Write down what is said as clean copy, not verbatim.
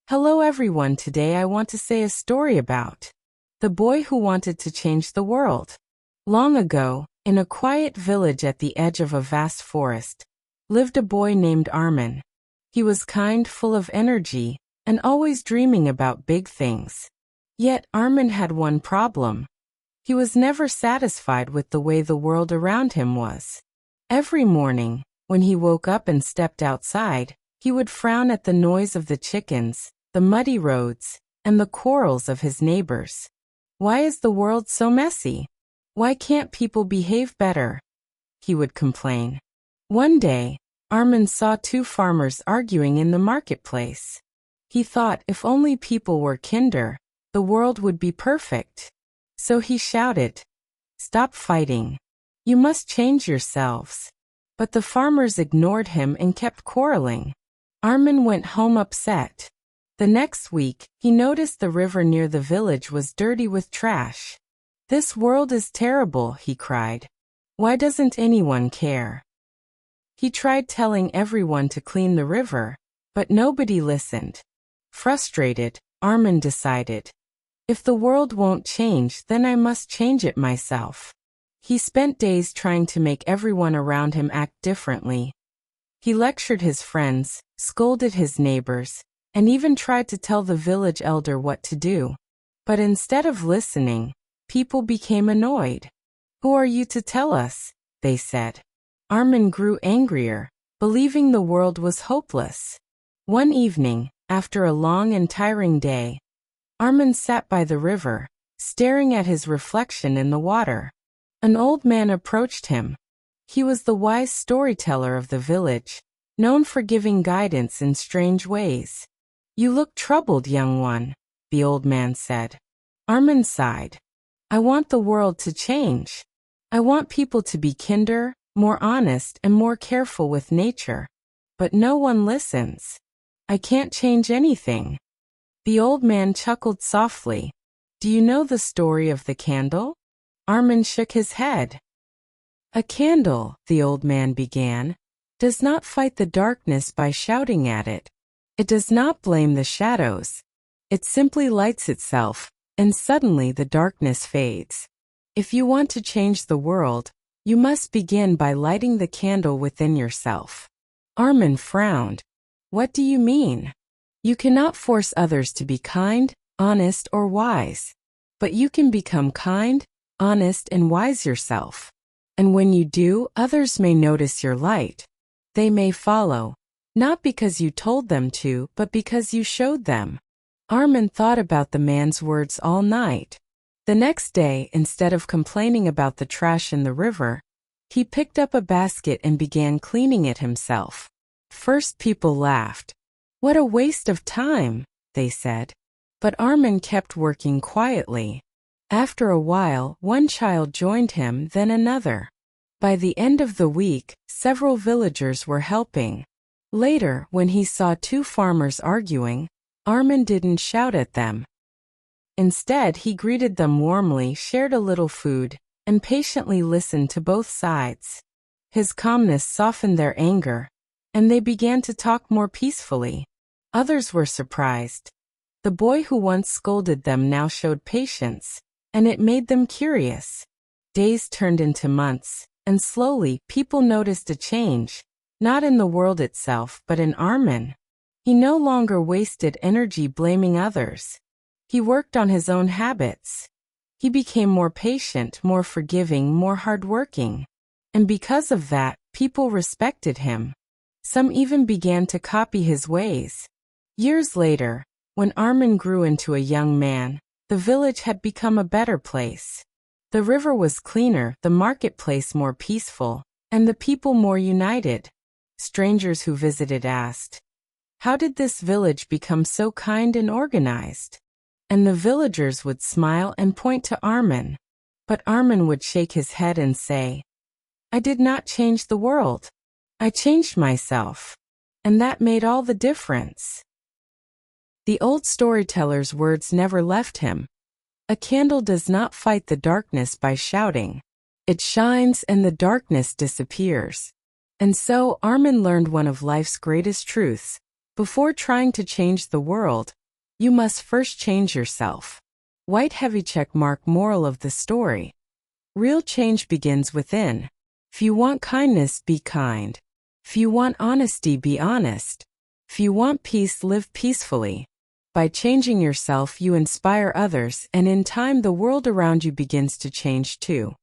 Hello everyone, today I want to say a story about the boy who wanted to change the world. Long ago, in a quiet village at the edge of a vast forest, lived a boy named Armin. He was kind, full of energy, and always dreaming about big things. Yet Armin had one problem. He was never satisfied with the way the world around him was. Every morning, when he woke up and stepped outside, he would frown at the noise of the chickens, the muddy roads, and the quarrels of his neighbors. Why is the world so messy? Why can't people behave better? He would complain. One day, Armin saw two farmers arguing in the marketplace. He thought if only people were kinder, the world would be perfect. So he shouted, "Stop fighting. You must change yourselves." But the farmers ignored him and kept quarreling. Armin went home upset. The next week, he noticed the river near the village was dirty with trash. "This world is terrible," he cried. "Why doesn't anyone care?" He tried telling everyone to clean the river, but nobody listened. Frustrated, Armin decided, "If the world won't change, then I must change it myself." He spent days trying to make everyone around him act differently. He lectured his friends, scolded his neighbors, and even tried to tell the village elder what to do. But instead of listening, people became annoyed. "Who are you to tell us?" they said. Armin grew angrier, believing the world was hopeless. One evening, after a long and tiring day, Armin sat by the river, staring at his reflection in the water. An old man approached him. He was the wise storyteller of the village, known for giving guidance in strange ways. "You look troubled, young one," the old man said. Armin sighed. "I want the world to change. I want people to be kinder, more honest, and more careful with nature. But no one listens. I can't change anything." The old man chuckled softly. "Do you know the story of the candle?" Armin shook his head. "A candle," the old man began, "does not fight the darkness by shouting at it. It does not blame the shadows. It simply lights itself, and suddenly the darkness fades. If you want to change the world, you must begin by lighting the candle within yourself." Armin frowned. "What do you mean?" "You cannot force others to be kind, honest, or wise. But you can become kind, honest, and wise yourself. And when you do, others may notice your light. They may follow, not because you told them to, but because you showed them." Armin thought about the man's words all night. The next day, instead of complaining about the trash in the river, he picked up a basket and began cleaning it himself. First, people laughed. "What a waste of time," they said. But Armin kept working quietly. After a while, one child joined him, then another. By the end of the week, several villagers were helping. Later, when he saw two farmers arguing, Armin didn't shout at them. Instead, he greeted them warmly, shared a little food, and patiently listened to both sides. His calmness softened their anger, and they began to talk more peacefully. Others were surprised. The boy who once scolded them now showed patience, and it made them curious. Days turned into months, and slowly people noticed a change, not in the world itself but in Armin. He no longer wasted energy blaming others. He worked on his own habits. He became more patient, more forgiving, more hardworking. And because of that, people respected him. Some even began to copy his ways. Years later, when Armin grew into a young man, the village had become a better place. The river was cleaner, the marketplace more peaceful, and the people more united. Strangers who visited asked, "How did this village become so kind and organized?" And the villagers would smile and point to Armin. But Armin would shake his head and say, "I did not change the world. I changed myself. And that made all the difference." The old storyteller's words never left him. A candle does not fight the darkness by shouting. It shines and the darkness disappears. And so Armin learned one of life's greatest truths. Before trying to change the world, you must first change yourself. White heavy check mark. Moral of the story. Real change begins within. If you want kindness, be kind. If you want honesty, be honest. If you want peace, live peacefully. By changing yourself, you inspire others, and in time the world around you begins to change too.